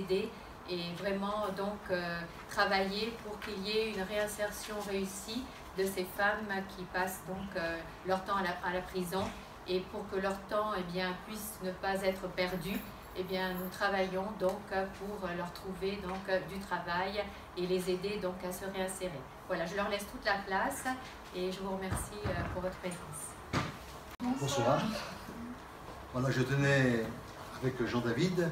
aider et vraiment donc travailler pour qu'il y ait une réinsertion réussie de ces femmes qui passent donc leur temps à la prison, et pour que leur temps puisse ne pas être perdu, nous travaillons donc pour leur trouver donc du travail et les aider donc à se réinsérer. Voilà, je leur laisse toute la place et je vous remercie pour votre présence. Bonsoir. Voilà, je tenais avec Jean-David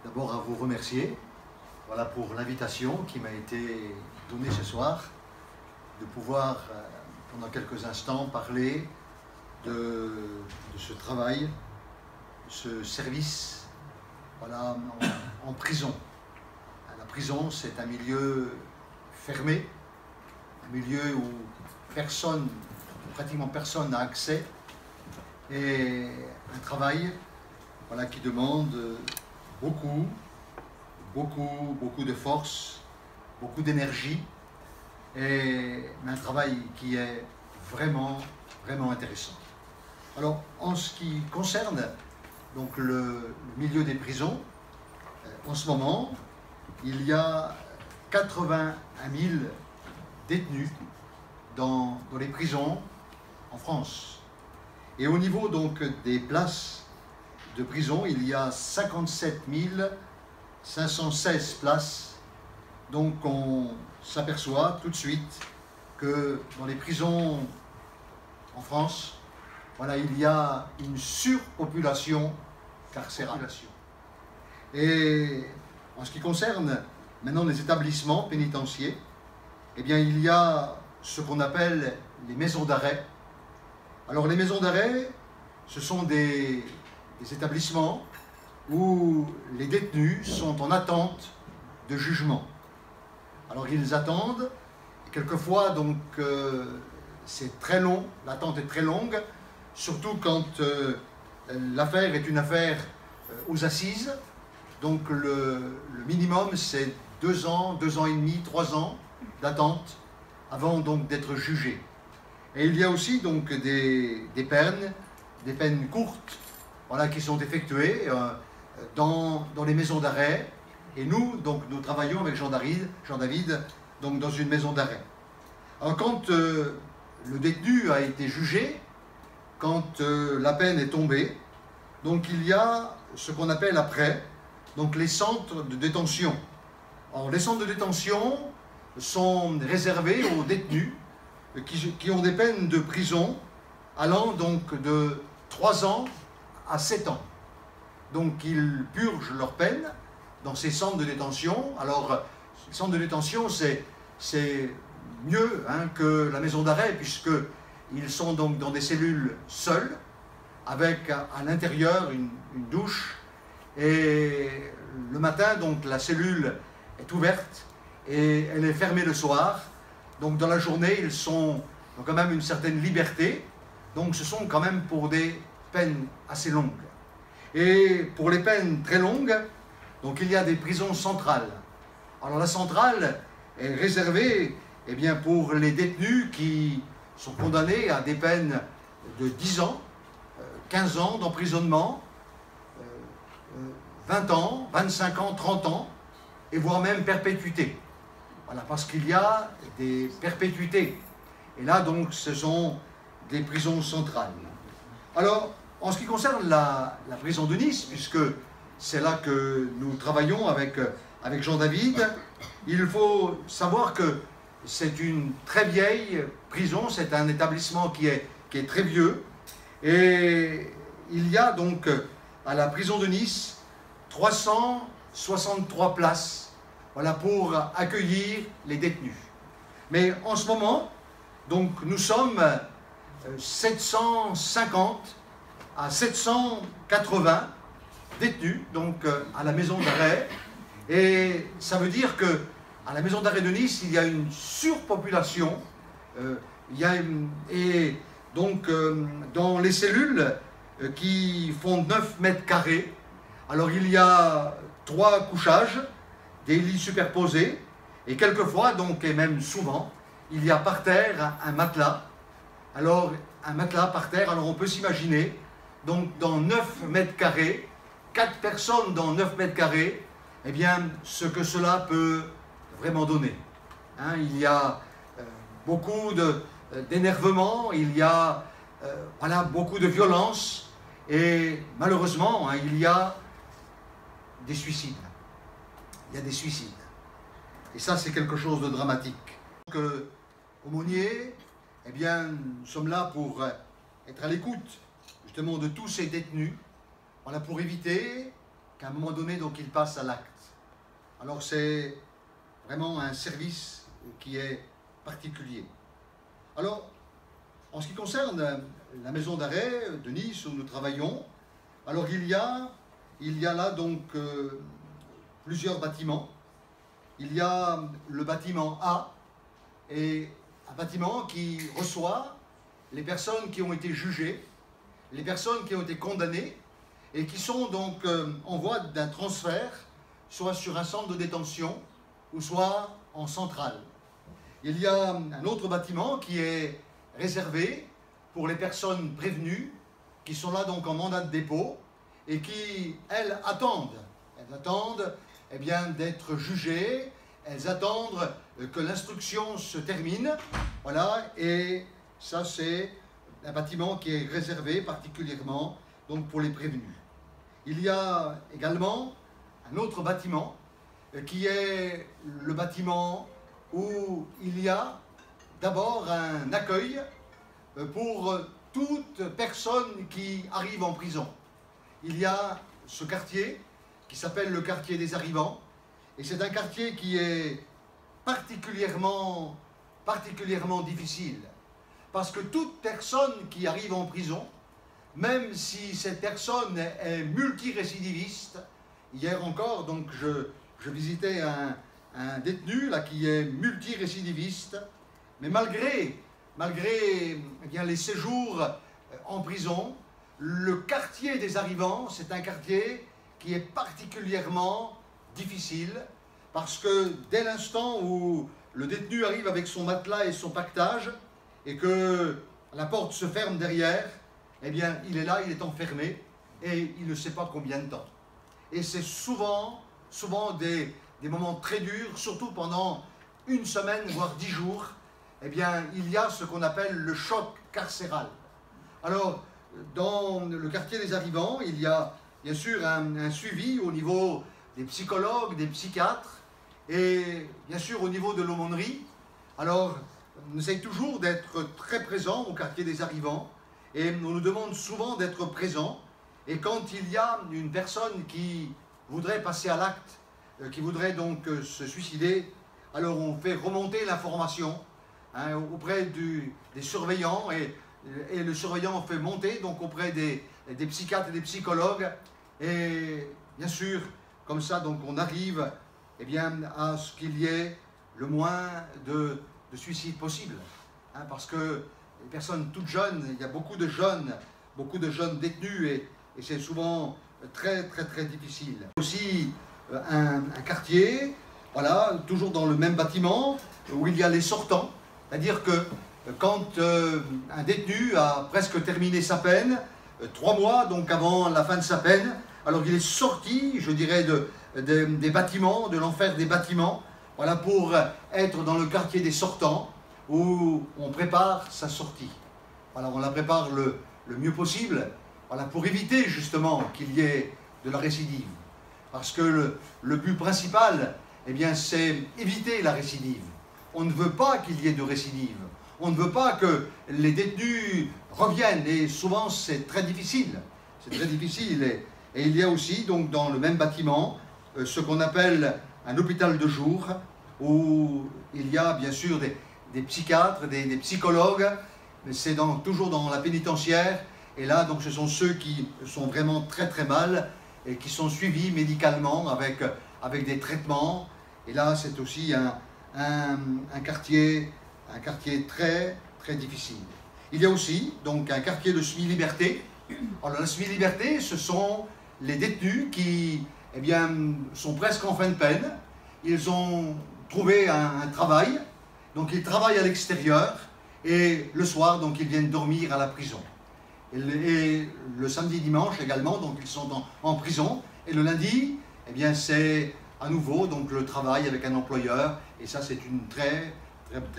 d'abord à vous remercier, voilà, pour l'invitation qui m'a été donnée ce soir, de pouvoir pendant quelques instants parler de ce travail, ce service, voilà, en prison. La prison, c'est un milieu fermé, un milieu où pratiquement personne n'a accès, et un travail, voilà, qui demande beaucoup de force, beaucoup d'énergie, et un travail qui est vraiment intéressant. Alors, en ce qui concerne donc le milieu des prisons, en ce moment, il y a 81 000 détenus dans les prisons en France. Et au niveau donc des places de prison, il y a 57 516 places. Donc on s'aperçoit tout de suite que dans les prisons en France, voilà, il y a une surpopulation carcérale. Et en ce qui concerne maintenant les établissements pénitentiaires, eh bien, il y a ce qu'on appelle les maisons d'arrêt. Alors les maisons d'arrêt, ce sont des établissements où les détenus sont en attente de jugement. Alors ils attendent, quelquefois donc c'est très long, l'attente est très longue, surtout quand l'affaire est une affaire aux assises. Donc le minimum c'est 2 ans, 2 ans et demi, 3 ans d'attente avant donc d'être jugé. Et il y a aussi donc des peines courtes, voilà, qui sont effectuées dans les maisons d'arrêt. Et nous travaillons avec Jean-David donc dans une maison d'arrêt. Alors quand le détenu a été jugé, quand la peine est tombée, donc il y a ce qu'on appelle après donc les centres de détention. Alors les centres de détention sont réservés aux détenus qui ont des peines de prison allant donc de 3 ans à 7 ans. Donc ils purgent leur peine dans ces centres de détention. Alors, les centres de détention, c'est mieux que la maison d'arrêt, puisqu'ils sont donc dans des cellules seules, avec à l'intérieur une douche, et le matin, donc la cellule est ouverte, et elle est fermée le soir. Donc dans la journée, ils ont quand même une certaine liberté, donc ce sont quand même pour des peines assez longues. Et pour les peines très longues, donc il y a des prisons centrales. Alors la centrale est réservée pour les détenus qui sont condamnés à des peines de 10 ans, 15 ans d'emprisonnement, 20 ans, 25 ans, 30 ans, et voire même perpétuité. Voilà, parce qu'il y a des perpétuités. Et là, donc, ce sont des prisons centrales. Alors, en ce qui concerne la prison de Nice, puisque c'est là que nous travaillons avec Jean-David, il faut savoir que c'est une très vieille prison, c'est un établissement qui est très vieux, et il y a donc à la prison de Nice 363 places, voilà, pour accueillir les détenus. Mais en ce moment, donc, nous sommes 750 à 780 détenus donc, à la maison d'arrêt. Et ça veut dire qu'à la maison d'arrêt de Nice, il y a une surpopulation. Et donc, dans les cellules qui font 9 mètres carrés, alors il y a 3 couchages, des lits superposés, et quelquefois, donc, et même souvent, il y a par terre un matelas. Alors, un matelas par terre, alors on peut s'imaginer, donc dans 9 mètres carrés, 4 personnes dans 9 mètres carrés, eh bien, ce que cela peut vraiment donner. Hein, il y a beaucoup d'énervement, il y a voilà, beaucoup de violence, et malheureusement, hein, il y a des suicides. Il y a des suicides. Et ça, c'est quelque chose de dramatique. Donc, aumônier, eh bien, nous sommes là pour être à l'écoute, justement, de tous ces détenus, voilà, pour éviter qu'à un moment donné, donc, ils passent à l'acte. Alors, c'est vraiment un service qui est particulier. Alors, en ce qui concerne la maison d'arrêt de Nice où nous travaillons, alors il y a là donc plusieurs bâtiments. Il y a le bâtiment A, et un bâtiment qui reçoit les personnes qui ont été jugées, les personnes qui ont été condamnées et qui sont donc en voie d'un transfert, soit sur un centre de détention ou soit en centrale. Il y a un autre bâtiment qui est réservé pour les personnes prévenues qui sont là donc en mandat de dépôt et qui, elles, attendent eh bien, d'être jugées, elles attendent que l'instruction se termine, voilà, et ça c'est un bâtiment qui est réservé particulièrement donc pour les prévenus. Il y a également un autre bâtiment qui est le bâtiment où il y a d'abord un accueil pour toute personne qui arrive en prison. Il y a ce quartier qui s'appelle le quartier des arrivants, et c'est un quartier qui est particulièrement difficile, parce que toute personne qui arrive en prison, même si cette personne est multirécidiviste, hier encore, donc je visitais un détenu là, qui est multirécidiviste, mais malgré eh bien, les séjours en prison, le quartier des arrivants, c'est un quartier qui est particulièrement difficile, parce que dès l'instant où le détenu arrive avec son matelas et son paquetage, et que la porte se ferme derrière, eh bien, il est là, il est enfermé, et il ne sait pas combien de temps. Et c'est souvent des moments très durs, surtout pendant une semaine, voire 10 jours, eh bien, il y a ce qu'on appelle le choc carcéral. Alors, dans le quartier des arrivants, il y a bien sûr un suivi au niveau des psychologues, des psychiatres, et bien sûr au niveau de l'aumônerie. Alors, on essaye toujours d'être très présents au quartier des arrivants, et on nous demande souvent d'être présents. Et quand il y a une personne qui voudrait passer à l'acte, qui voudrait donc se suicider, alors on fait remonter l'information hein, auprès des surveillants, et le surveillant fait monter donc auprès des psychiatres et des psychologues, et bien sûr, comme ça, donc on arrive eh bien, à ce qu'il y ait le moins de suicides possible. Hein, parce que les personnes toutes jeunes, il y a beaucoup de jeunes détenus, et c'est souvent très difficile. Aussi un quartier, voilà, toujours dans le même bâtiment, où il y a les sortants, c'est-à-dire que quand un détenu a presque terminé sa peine, 3 mois donc avant la fin de sa peine, alors il est sorti, je dirais, des bâtiments, de l'enfer des bâtiments, voilà, pour être dans le quartier des sortants, où on prépare sa sortie. Voilà, on la prépare le mieux possible, voilà, pour éviter justement qu'il y ait de la récidive. Parce que le but principal, eh bien, c'est éviter la récidive. On ne veut pas qu'il y ait de récidive. On ne veut pas que les détenus reviennent, et souvent c'est très difficile. C'est très difficile. Et il y a aussi, donc, dans le même bâtiment, ce qu'on appelle un hôpital de jour, où il y a bien sûr des psychiatres, des psychologues, mais c'est toujours dans la pénitentiaire. Et là, donc, ce sont ceux qui sont vraiment très mal et qui sont suivis médicalement avec des traitements. Et là, c'est aussi un quartier très difficile. Il y a aussi donc un quartier de semi-liberté. Alors, la semi-liberté, ce sont les détenus qui eh bien, sont presque en fin de peine. Ils ont trouvé un travail, donc ils travaillent à l'extérieur, et le soir, donc, ils viennent dormir à la prison. Et le samedi, dimanche également, donc ils sont en prison. Et le lundi, eh bien, c'est à nouveau donc le travail avec un employeur, et ça c'est une très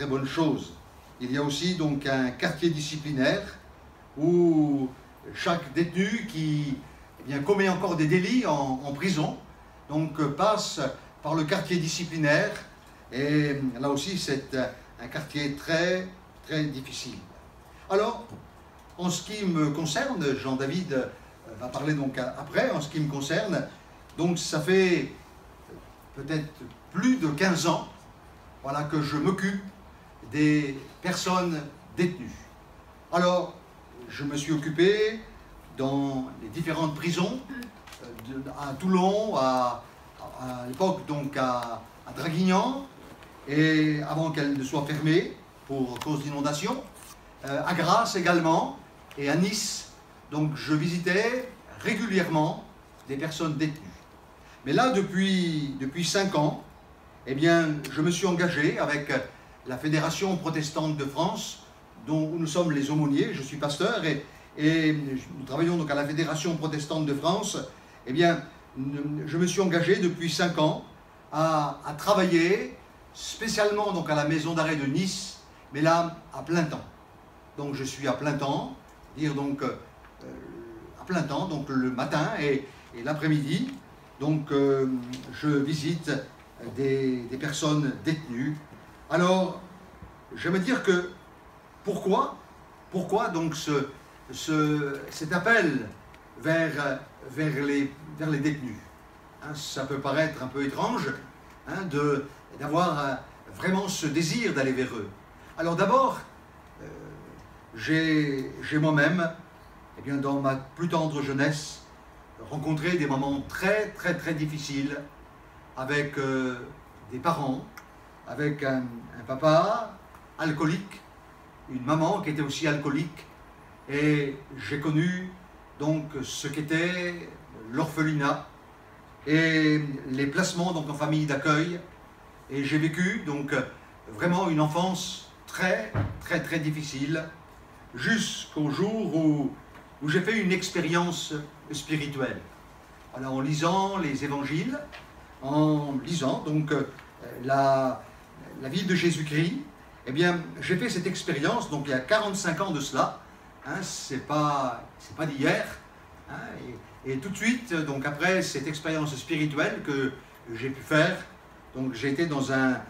bonne chose. Il y a aussi donc un quartier disciplinaire où chaque détenu qui commet encore des délits en prison donc passe par le quartier disciplinaire, et là aussi c'est un quartier très difficile. Alors, en ce qui me concerne, Jean-David va parler donc après, en ce qui me concerne, donc ça fait peut-être plus de 15 ans voilà, que je m'occupe des personnes détenues. Alors, je me suis occupé dans les différentes prisons, à Toulon, à l'époque donc à Draguignan, et avant qu'elle ne soit fermée pour cause d'inondation, à Grasse également, et à Nice. Donc je visitais régulièrement des personnes détenues. Mais là, depuis 5 ans, eh bien, je me suis engagé avec la Fédération protestante de France, dont nous sommes les aumôniers. Je suis pasteur et nous travaillons donc à la Fédération protestante de France. Eh bien, je me suis engagé depuis 5 ans à travailler spécialement donc à la maison d'arrêt de Nice, mais là à plein temps. Donc je suis à plein temps, donc à plein temps, donc le matin et l'après-midi. Donc je visite des personnes détenues. Alors, je vais me dire que pourquoi donc cet appel vers les détenus, hein, ça peut paraître un peu étrange, hein, d'avoir vraiment ce désir d'aller vers eux. Alors d'abord, j'ai moi-même, dans ma plus tendre jeunesse, rencontré des moments très difficiles avec des parents, avec un papa alcoolique, une maman qui était aussi alcoolique, et j'ai connu donc ce qu'était l'orphelinat et les placements donc en famille d'accueil, et j'ai vécu donc vraiment une enfance très difficile, jusqu'au jour où j'ai fait une expérience spirituelle. Alors en lisant les évangiles, en lisant donc la vie de Jésus-Christ, eh bien j'ai fait cette expérience donc il y a 45 ans de cela, hein, c'est pas d'hier, hein, et tout de suite donc après cette expérience spirituelle que j'ai pu faire, donc j'ai été dans un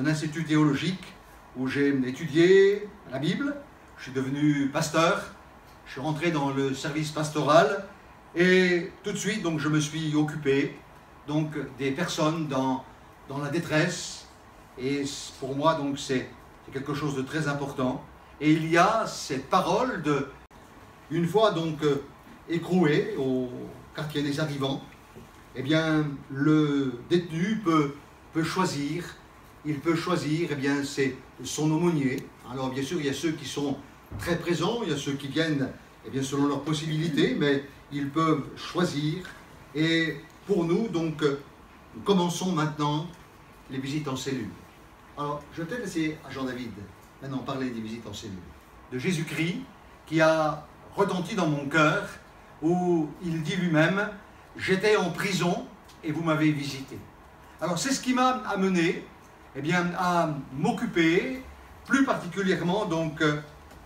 institut théologique où j'ai étudié la Bible. Je suis devenu pasteur, je suis rentré dans le service pastoral, et tout de suite donc je me suis occupé donc des personnes dans la détresse, et pour moi donc c'est quelque chose de très important. Et il y a cette parole de, une fois donc écroué au quartier des arrivants, eh bien le détenu peut choisir, il peut choisir, eh bien c'est son aumônier. Alors bien sûr il y a ceux qui sont très présents, il y a ceux qui viennent selon leurs possibilités, mais ils peuvent choisir. Et pour nous, donc, nous commençons maintenant les visites en cellule. Alors, je vais peut-être laisser à Jean-David maintenant parler des visites en cellule, de Jésus-Christ qui a retenti dans mon cœur, où il dit lui-même « J'étais en prison et vous m'avez visité ». Alors, c'est ce qui m'a amené à m'occuper plus particulièrement donc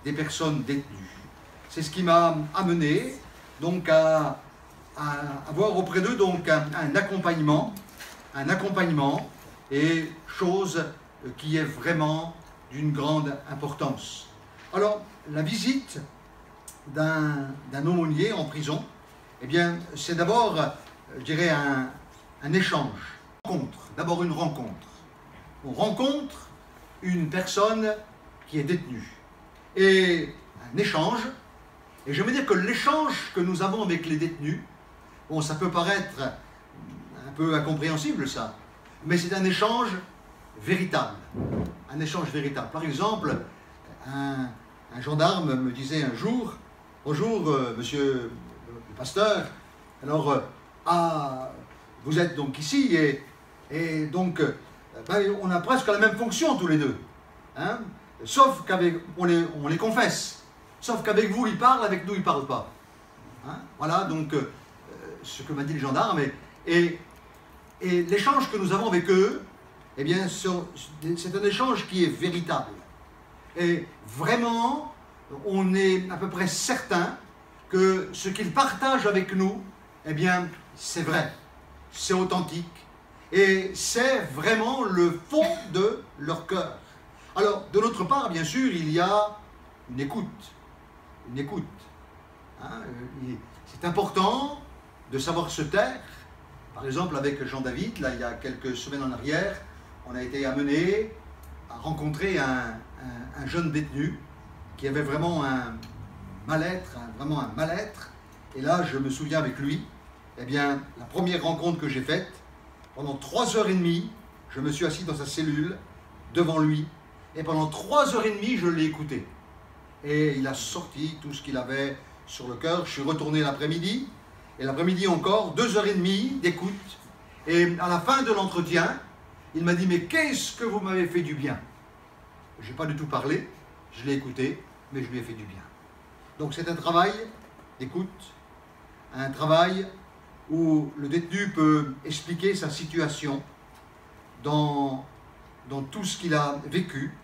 des personnes détenues. C'est ce qui m'a amené donc à avoir auprès d'eux donc un accompagnement, et chose qui est vraiment d'une grande importance. Alors, la visite d'un aumônier en prison, eh bien, c'est d'abord, je dirais, un échange, d'abord une rencontre. On rencontre une personne qui est détenue, et un échange. Et je veux dire que l'échange que nous avons avec les détenus, bon, ça peut paraître un peu incompréhensible ça, mais c'est un échange véritable. Un échange véritable. Par exemple, un gendarme me disait un jour « Bonjour, monsieur le pasteur, alors, vous êtes donc ici, et donc, on a presque la même fonction tous les deux, hein, sauf qu'avec, on les confesse. Sauf qu'avec vous, il parle, avec nous, il ne parle pas. Hein, voilà donc ce que m'a dit le gendarme. Et Et l'échange que nous avons avec eux, eh bien, c'est un échange qui est véritable. Et vraiment, on est à peu près certain que ce qu'ils partagent avec nous, eh bien, c'est vrai, c'est authentique, et c'est vraiment le fond de leur cœur. Alors, de notre part, bien sûr, il y a une écoute. Une écoute. Hein, c'est important de savoir se taire. Par exemple, avec Jean-David, là, il y a quelques semaines en arrière, on a été amené à rencontrer un jeune détenu qui avait vraiment un mal-être, Et là, je me souviens avec lui, eh bien, la première rencontre que j'ai faite, pendant 3h30, je me suis assis dans sa cellule, devant lui, et pendant 3h30, je l'ai écouté. Et il a sorti tout ce qu'il avait sur le cœur. Je suis retourné l'après-midi, et l'après-midi encore, 2h30 d'écoute. Et à la fin de l'entretien, il m'a dit « Mais qu'est-ce que vous m'avez fait du bien ?» Je n'ai pas du tout parlé, je l'ai écouté, mais je lui ai fait du bien. Donc c'est un travail d'écoute, un travail où le détenu peut expliquer sa situation dans tout ce qu'il a vécu,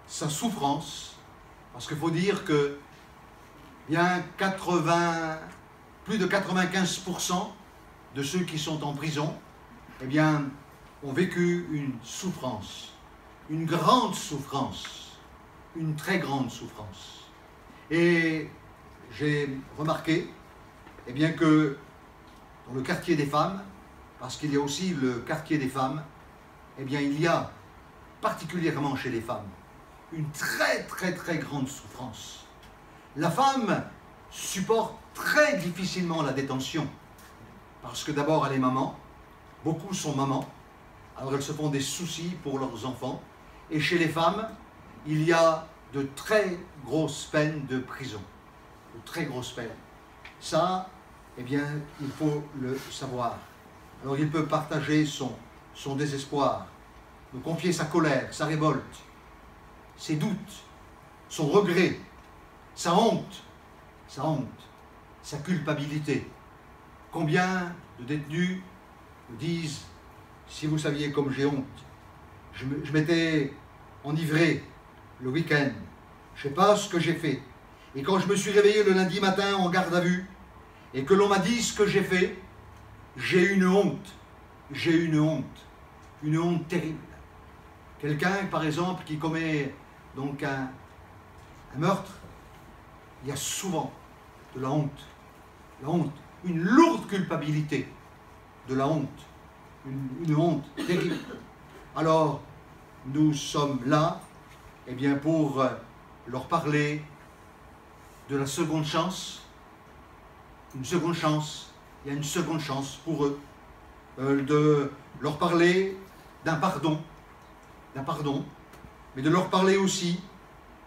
sa souffrance, parce qu'il faut dire que bien plus de 95% de ceux qui sont en prison, eh bien, ont vécu une souffrance, une grande souffrance, une très grande souffrance. Et j'ai remarqué, eh bien, que dans le quartier des femmes, parce qu'il y a aussi le quartier des femmes, eh bien, il y a particulièrement chez les femmes une très très très grande souffrance. La femme supporte très difficilement la détention, parce que d'abord elle est maman, beaucoup sont mamans, alors elles se font des soucis pour leurs enfants, et chez les femmes, il y a de très grosses peines de prison, de très grosses peines. Ça, eh bien, il faut le savoir. Alors il peut partager son désespoir, nous confier sa colère, sa révolte, ses doutes, son regret, sa honte, sa culpabilité. Combien de détenus nous disent « Si vous saviez comme j'ai honte, je m'étais enivré le week-end, je ne sais pas ce que j'ai fait. Et quand je me suis réveillé le lundi matin en garde à vue, et que l'on m'a dit ce que j'ai fait, j'ai une honte, une honte terrible. » Quelqu'un, par exemple, qui commet donc un meurtre, il y a souvent de la honte, une lourde culpabilité, de la honte, une honte terrible. Alors, nous sommes là, eh bien, pour leur parler de la seconde chance, une seconde chance, il y a une seconde chance pour eux, de leur parler d'un pardon, mais de leur parler aussi,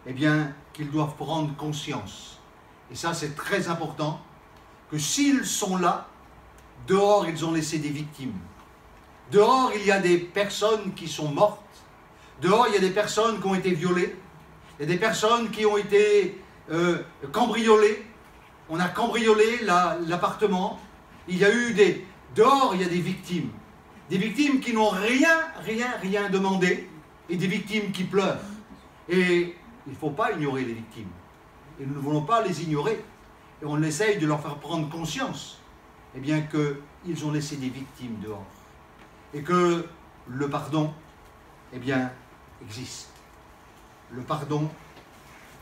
eh bien, qu'ils doivent prendre conscience. Et ça, c'est très important, que s'ils sont là, dehors, ils ont laissé des victimes. Dehors, il y a des personnes qui sont mortes. Dehors, il y a des personnes qui ont été violées. Il y a des personnes qui ont été cambriolées. On a cambriolé l'appartement. Il y a eu dehors, il y a des victimes. Des victimes qui n'ont rien demandé. Et des victimes qui pleurent. Et il ne faut pas ignorer les victimes. Et nous ne voulons pas les ignorer. Et on essaye de leur faire prendre conscience, eh bien, qu'ils ont laissé des victimes dehors. Et que le pardon, eh bien, existe. Le pardon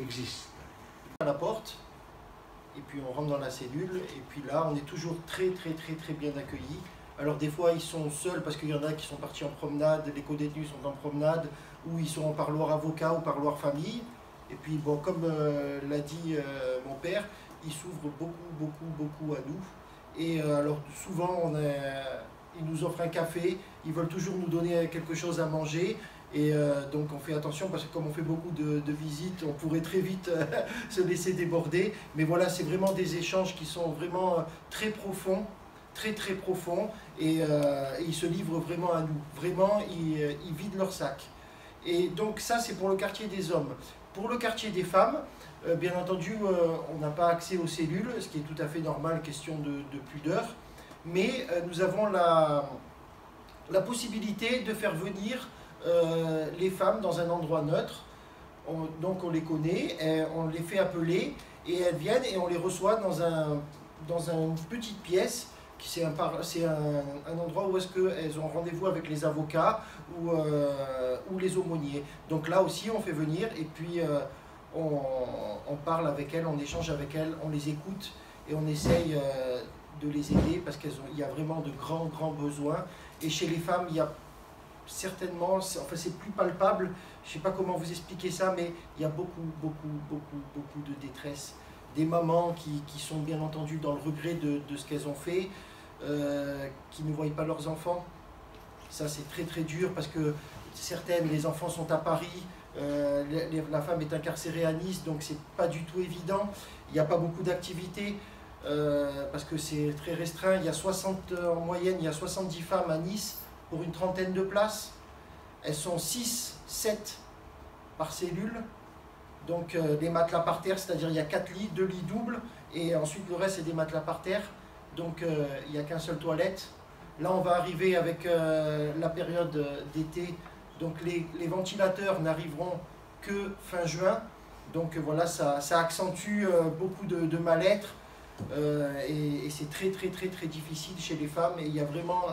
existe. À la porte, et puis on rentre dans la cellule, et puis là, on est toujours très bien accueillis. Alors des fois, ils sont seuls parce qu'il y en a qui sont partis en promenade, les co-détenus sont en promenade, ou ils sont en parloir avocat ou parloir famille. Et puis, bon, comme l'a dit mon père, ils s'ouvrent beaucoup à nous. Et alors souvent, ils nous offrent un café, ils veulent toujours nous donner quelque chose à manger. Et donc on fait attention parce que comme on fait beaucoup de visites, on pourrait très vite se laisser déborder. Mais voilà, c'est vraiment des échanges qui sont vraiment très profonds, très profonds. Et ils se livrent vraiment à nous. Vraiment, ils vident leur sac. Et donc ça, c'est pour le quartier des hommes. Pour le quartier des femmes, bien entendu, on n'a pas accès aux cellules, ce qui est tout à fait normal, question de pudeur. Mais nous avons la possibilité de faire venir les femmes dans un endroit neutre. Donc on les connaît, on les fait appeler et elles viennent et on les reçoit dans une petite pièce. C'est un endroit où est-ce qu'elles ont rendez-vous avec les avocats ou les aumôniers. Donc là aussi on fait venir et puis on parle avec elles, on échange avec elles, on les écoute et on essaye de les aider parce qu'il y a vraiment de grands besoins. Et chez les femmes, il y a certainement, enfin c'est plus palpable, je ne sais pas comment vous expliquer ça, mais il y a beaucoup de détresse. Des mamans qui sont bien entendu dans le regret de ce qu'elles ont fait, qui ne voient pas leurs enfants. Ça c'est très dur parce que certaines, les enfants sont à Paris, la femme est incarcérée à Nice, donc c'est pas du tout évident. Il n'y a pas beaucoup d'activités parce que c'est très restreint. Il y a en moyenne, il y a 70 femmes à Nice pour une trentaine de places. Elles sont 6, 7 par cellule. Donc des matelas par terre, c'est-à-dire il y a 4 lits, 2 lits doubles, et ensuite le reste c'est des matelas par terre. Donc il n'y a qu'un seul toilette. Là on va arriver avec la période d'été, donc les ventilateurs n'arriveront que fin juin. Donc voilà, ça accentue beaucoup de mal-être et c'est très difficile chez les femmes et il y a vraiment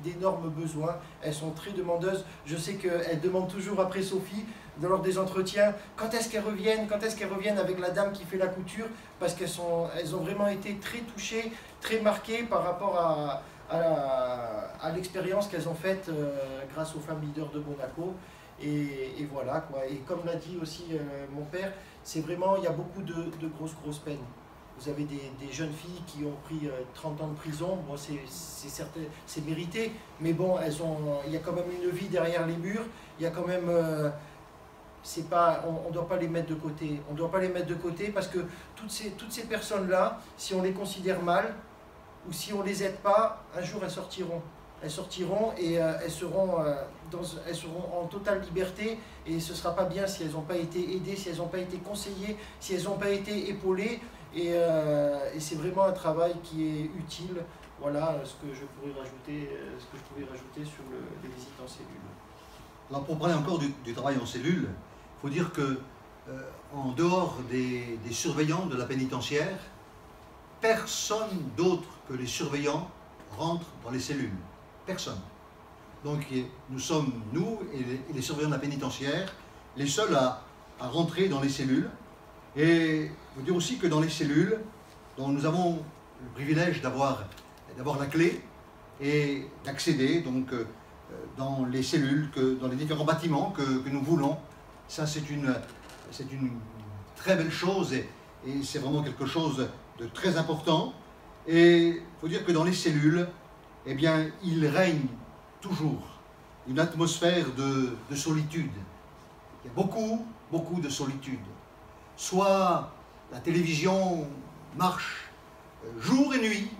d'énormes besoins. Elles sont très demandeuses. Je sais qu'elles demandent toujours après Sophie, lors des entretiens, quand est-ce qu'elles reviennent avec la dame qui fait la couture, parce qu'elles ont vraiment été très touchées, très marquées par rapport à l'expérience qu'elles ont faite grâce aux femmes leaders de Monaco. Et voilà quoi. Et comme l'a dit aussi mon père, c'est vraiment, il y a beaucoup de grosses peines. Vous avez des jeunes filles qui ont pris 30 ans de prison, bon, c'est mérité, mais bon, il y a quand même une vie derrière les murs, il y a quand même, on ne doit pas les mettre de côté, on ne doit pas les mettre de côté parce que toutes ces personnes-là, si on les considère mal, ou si on ne les aide pas, un jour elles sortiront. Elles sortiront et elles seront en totale liberté et ce ne sera pas bien si elles n'ont pas été aidées, si elles n'ont pas été conseillées, si elles n'ont pas été épaulées. Et c'est vraiment un travail qui est utile. Voilà ce que je pouvais rajouter sur les visites en cellule. Alors pour parler encore du travail en cellule, il faut dire que en dehors des surveillants de la pénitentiaire, personne d'autre que les surveillants rentre dans les cellules. Personne. Donc nous sommes, nous et les surveillants de la pénitentiaire, les seuls à rentrer dans les cellules. Et il faut dire aussi que dans les cellules, dont nous avons le privilège d'avoir la clé et d'accéder donc dans les cellules, dans les différents bâtiments que nous voulons, ça c'est une très belle chose et c'est vraiment quelque chose de très important. Et il faut dire que dans les cellules, eh bien, il règne toujours une atmosphère de solitude. Il y a beaucoup de solitude. Soit la télévision marche jour et nuit,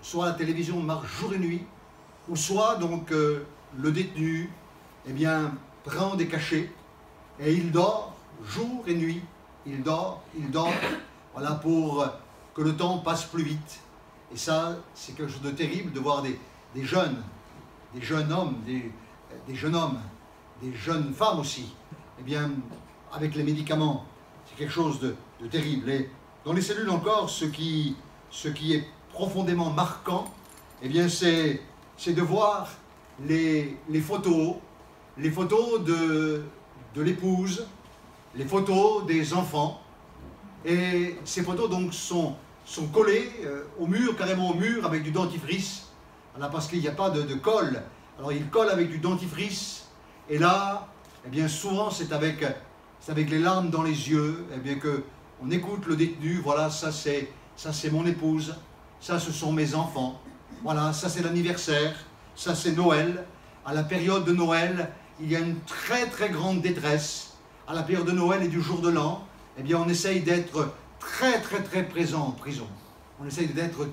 soit la télévision marche jour et nuit, ou soit donc le détenu eh bien, prend des cachets et il dort jour et nuit, il dort, voilà, pour que le temps passe plus vite. Et ça, c'est quelque chose de terrible de voir des jeunes hommes, des jeunes femmes aussi, eh bien, avec les médicaments. C'est quelque chose de terrible. Et dans les cellules encore, ce qui est profondément marquant, eh bien, c'est de voir les photos de l'épouse, les photos des enfants. Et ces photos donc sont collées au mur, carrément au mur, avec du dentifrice. Voilà, parce qu'il n'y a pas de colle. Alors ils collent avec du dentifrice. Et là, eh bien, souvent c'est avec les larmes dans les yeux, eh bien, qu'on écoute le détenu. Voilà, ça c'est mon épouse, ça ce sont mes enfants. Voilà, ça c'est l'anniversaire, ça c'est Noël. À la période de Noël, il y a une très grande détresse. À la période de Noël et du jour de l'an, eh bien, on essaye d'être très présent en prison. On essaye d'être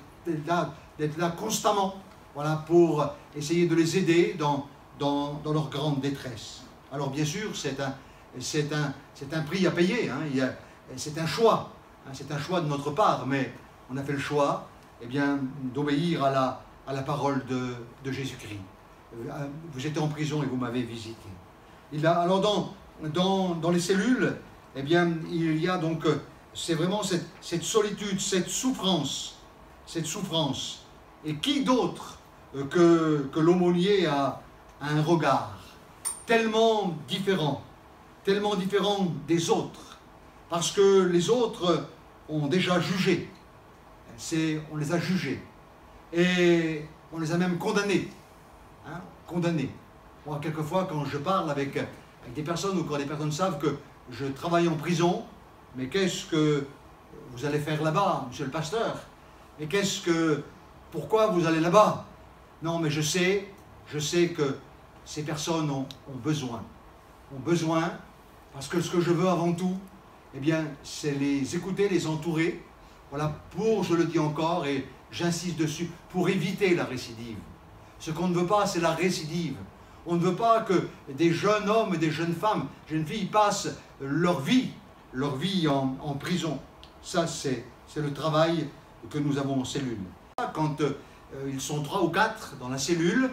là constamment, voilà, pour essayer de les aider dans leur grande détresse. Alors bien sûr, c'est un prix à payer, hein, c'est un choix de notre part, mais on a fait le choix, eh bien, d'obéir à la parole de Jésus-Christ. vous étiez en prison et vous m'avez visité. Alors dans les cellules, eh bien, il y a donc, c'est vraiment cette solitude, cette souffrance. Et qui d'autre que l'aumônier a un regard tellement différent des autres, parce que les autres ont déjà jugé, on les a jugés, et on les a même condamnés. Moi, quelquefois, quand je parle avec des personnes, ou quand les personnes savent que je travaille en prison, mais qu'est-ce que vous allez faire là-bas, monsieur le pasteur? Mais pourquoi vous allez là-bas? Non, mais je sais que ces personnes ont besoin, parce que ce que je veux avant tout, eh bien, c'est les écouter, les entourer, voilà, je le dis encore et j'insiste dessus, pour éviter la récidive. Ce qu'on ne veut pas, c'est la récidive. On ne veut pas que des jeunes hommes et des jeunes femmes, jeunes filles, passent leur vie en prison. Ça, c'est le travail que nous avons en cellule. Quand ils sont 3 ou 4 dans la cellule,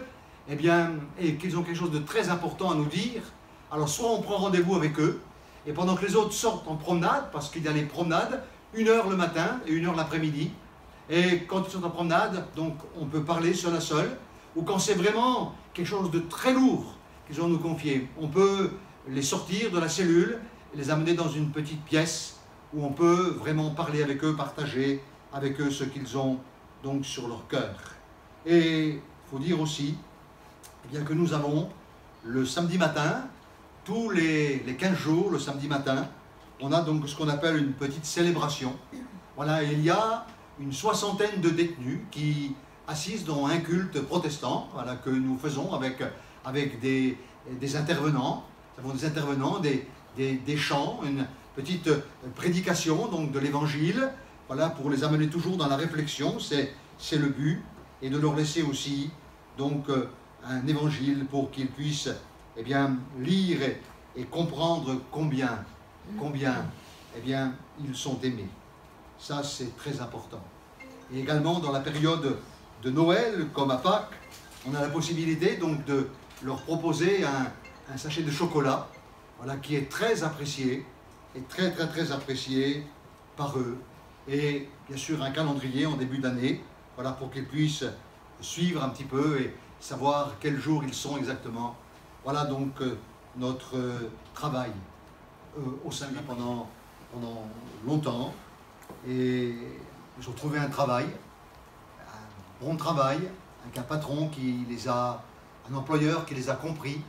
eh bien, et qu'ils ont quelque chose de très important à nous dire, alors soit on prend rendez-vous avec eux, et pendant que les autres sortent en promenade, parce qu'il y a les promenades, 1 heure le matin et 1 heure l'après-midi, et quand ils sont en promenade, donc on peut parler seul à seul, ou quand c'est vraiment quelque chose de très lourd qu'ils ont à nous confier, on peut les sortir de la cellule, et les amener dans une petite pièce, où on peut vraiment parler avec eux, partager avec eux ce qu'ils ont donc sur leur cœur. Et il faut dire aussi eh bien, que nous avons le samedi matin, tous les 15 jours, le samedi matin, on a donc ce qu'on appelle une petite célébration. Voilà, il y a une 60aine de détenus qui assistent dans un culte protestant, voilà, que nous faisons avec des intervenants. Nous avons des intervenants, des chants, une petite prédication donc, de l'évangile, voilà, pour les amener toujours dans la réflexion, c'est le but, et de leur laisser aussi donc, un évangile pour qu'ils puissent eh bien, lire et comprendre combien eh bien, ils sont aimés. Ça, c'est très important. Et également, dans la période de Noël, comme à Pâques, on a la possibilité donc, de leur proposer un sachet de chocolat, voilà, qui est très apprécié, et très apprécié par eux. Et bien sûr, un calendrier en début d'année, voilà, pour qu'ils puissent suivre un petit peu et savoir quel jour ils sont exactement. Voilà donc notre travail au sein pendant longtemps. Et ils ont trouvé un travail, un bon travail, avec un patron un employeur qui les a compris.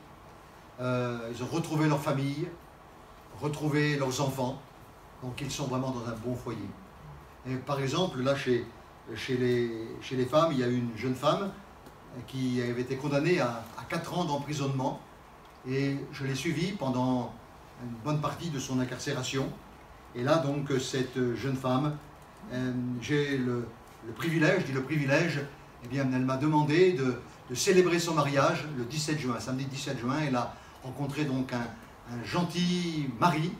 Ils ont retrouvé leur famille, retrouvé leurs enfants. Donc ils sont vraiment dans un bon foyer. Et par exemple, là, chez les femmes, il y a une jeune femme qui avait été condamnée à 4 ans d'emprisonnement. Et je l'ai suivie pendant une bonne partie de son incarcération. Et là, donc, cette jeune femme, j'ai le privilège, eh bien, elle m'a demandé de célébrer son mariage le 17 juin, samedi 17 juin. Elle a rencontré donc un gentil mari.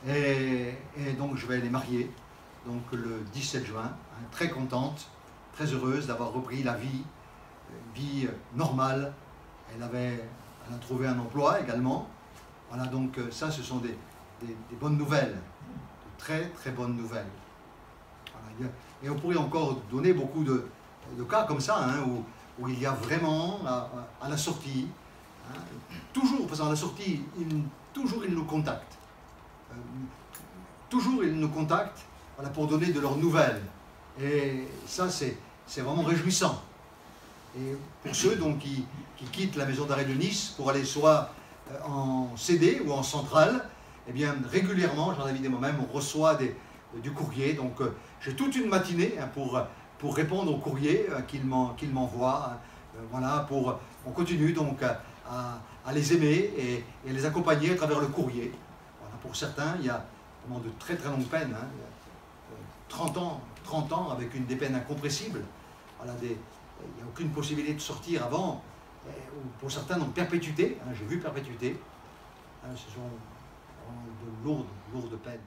Et donc, je vais les marier. Donc le 17 juin, hein, très contente, très heureuse d'avoir repris la vie, normale. Elle a trouvé un emploi également. Voilà, donc ça, ce sont des bonnes nouvelles, de très bonnes nouvelles. Voilà, et on pourrait encore donner beaucoup de cas comme ça, hein, où il y a vraiment, à la sortie, hein, toujours, parce qu'à la sortie, toujours ils nous contactent. Toujours ils nous contactent. Voilà, pour donner de leurs nouvelles. Et ça, c'est vraiment réjouissant. Et pour ceux donc, qui quittent la maison d'arrêt de Nice pour aller soit en CD ou en centrale, eh bien, régulièrement, j'en ai dit moi-même, on reçoit du courrier. Donc, j'ai toute une matinée hein, pour répondre aux courriers qu'ils m'envoient. Voilà, on continue donc à les aimer et les accompagner à travers le courrier. Voilà, pour certains, il y a vraiment de très longues peines. Hein. 30 ans avec des peines incompressibles. Voilà, il n'y a aucune possibilité de sortir avant. Pour certains, donc perpétuité. Hein, j'ai vu perpétuité. Hein, ce sont de lourdes peines.